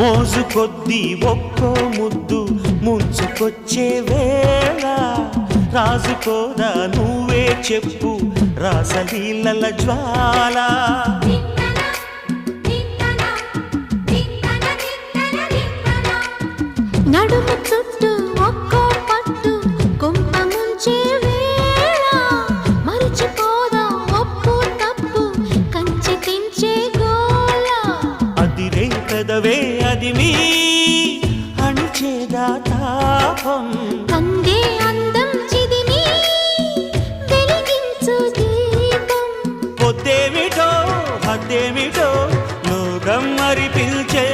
మోజు కొద్దీ ఒక్కో ముద్దు ముంచుకొచ్చే వేళ రాజుకోదా నువ్వే చెప్పు రాసలీలల జ్వాల నడుము చుట్టూ ఒక్కో పట్టు కొంప ముంచే వేళ మరిచిపోదా ఒప్పు తప్పు కంచి తెంచే గోల అదిరే పెదవే అది మీ అణిచేదా తాపం అందే అందం చిదిమి వెలిగించు దీపం పొద్దేమిటో హద్దేమిటో లోకం మరి పిలిచే